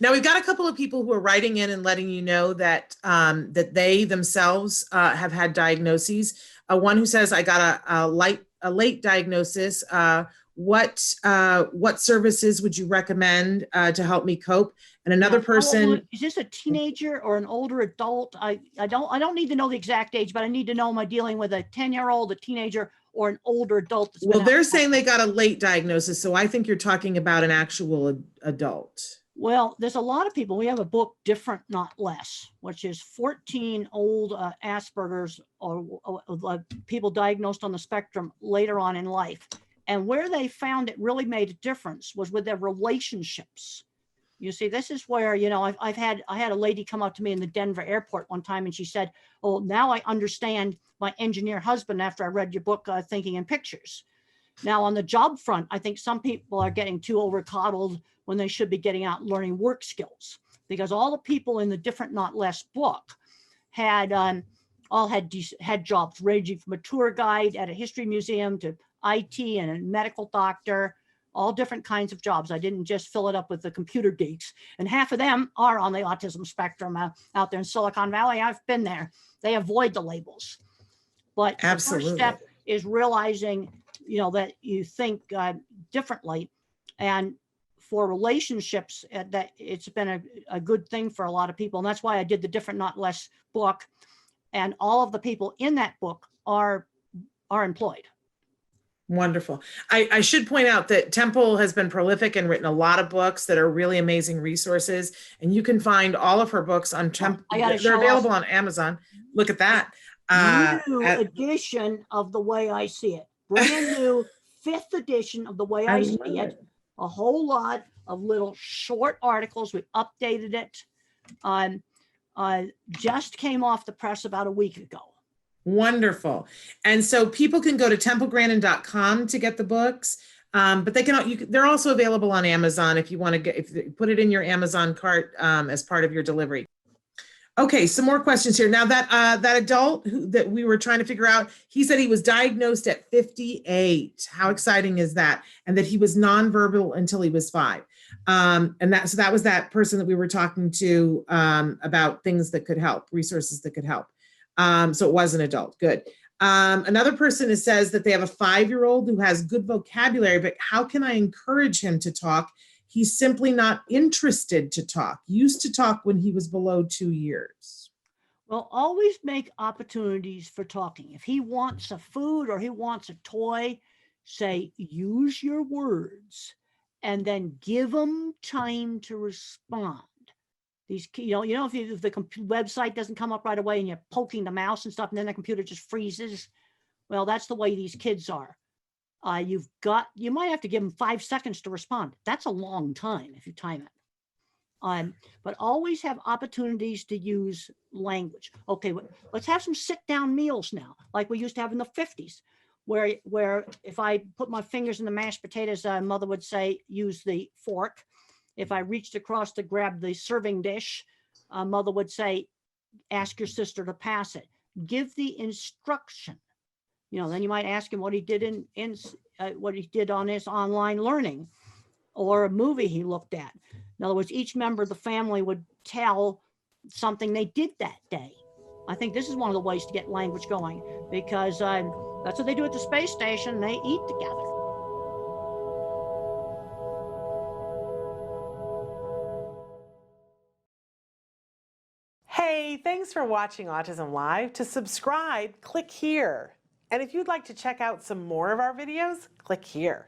Now we've got a couple of people who are writing in and letting you know that that they themselves have had diagnoses. One who says, "I got a late diagnosis. What services would you recommend to help me cope?" And another person, is this a teenager or an older adult? I don't need to know the exact age, but I need to know, am I dealing with a 10-year-old, a teenager, or an older adult? Well, they're saying they got a late diagnosis, so I think you're talking about an actual adult. Well, there's a lot of people. We have a book, Different Not Less, which is 14 old Asperger's or people diagnosed on the spectrum later on in life. And where they found it really made a difference was with their relationships. You see, this is where, you know, I had a lady come up to me in the Denver airport one time, and she said, "Oh, now I understand my engineer husband after I read your book, Thinking in Pictures." Now, on the job front, I think some people are getting too overcoddled when they should be getting out and learning work skills, because all the people in the Different Not Less book had all had jobs ranging from a tour guide at a history museum to IT and a medical doctor, all different kinds of jobs. I didn't just fill it up with the computer geeks. And half of them are on the autism spectrum out there in Silicon Valley. I've been there. They avoid the labels. But Absolutely. the first step is realizing, you know, that you think differently. And for relationships, that it's been a good thing for a lot of people. And that's why I did the Different Not Less book. And all of the people in that book are employed. Wonderful. I should point out that Temple has been prolific and written a lot of books that are really amazing resources. And you can find all of her books on Temple. They're available on Amazon. Look at that. New edition of The Way I See It. Brand new 5th edition of The Way I See It. A whole lot of little short articles. We updated it. Just came off the press about a week ago. Wonderful. And so people can go to templegrandin.com to get the books, but they they're also available on Amazon if you want to put it in your Amazon cart as part of your delivery. Okay, some more questions here. Now that adult that we were trying to figure out, he said he was diagnosed at 58. How exciting is that? And that he was nonverbal until he was 5. And that was that person that we were talking to about things that could help, resources that could help. So it was an adult. Good. Another person says that they have a 5-year-old who has good vocabulary, but how can I encourage him to talk? He's simply not interested to talk. Used to talk when he was below 2 years. Well, always make opportunities for talking. If he wants a food or he wants a toy, say, use your words, and then give him time to respond. These, if the website doesn't come up right away and you're poking the mouse and stuff, and then the computer just freezes. Well, that's the way these kids are. You might have to give them 5 seconds to respond. That's a long time if you time it. But always have opportunities to use language. Okay, let's have some sit-down meals now, like we used to have in the 50s, where if I put my fingers in the mashed potatoes, mother would say, use the fork. If I reached across to grab the serving dish, mother would say, ask your sister to pass it. Give the instruction. Then you might ask him what he did what he did on his online learning, or a movie he looked at. In other words, each member of the family would tell something they did that day. I think this is one of the ways to get language going, because that's what they do at the space station. They eat together. Hey, thanks for watching Autism Live. To subscribe, click here. And if you'd like to check out some more of our videos, click here.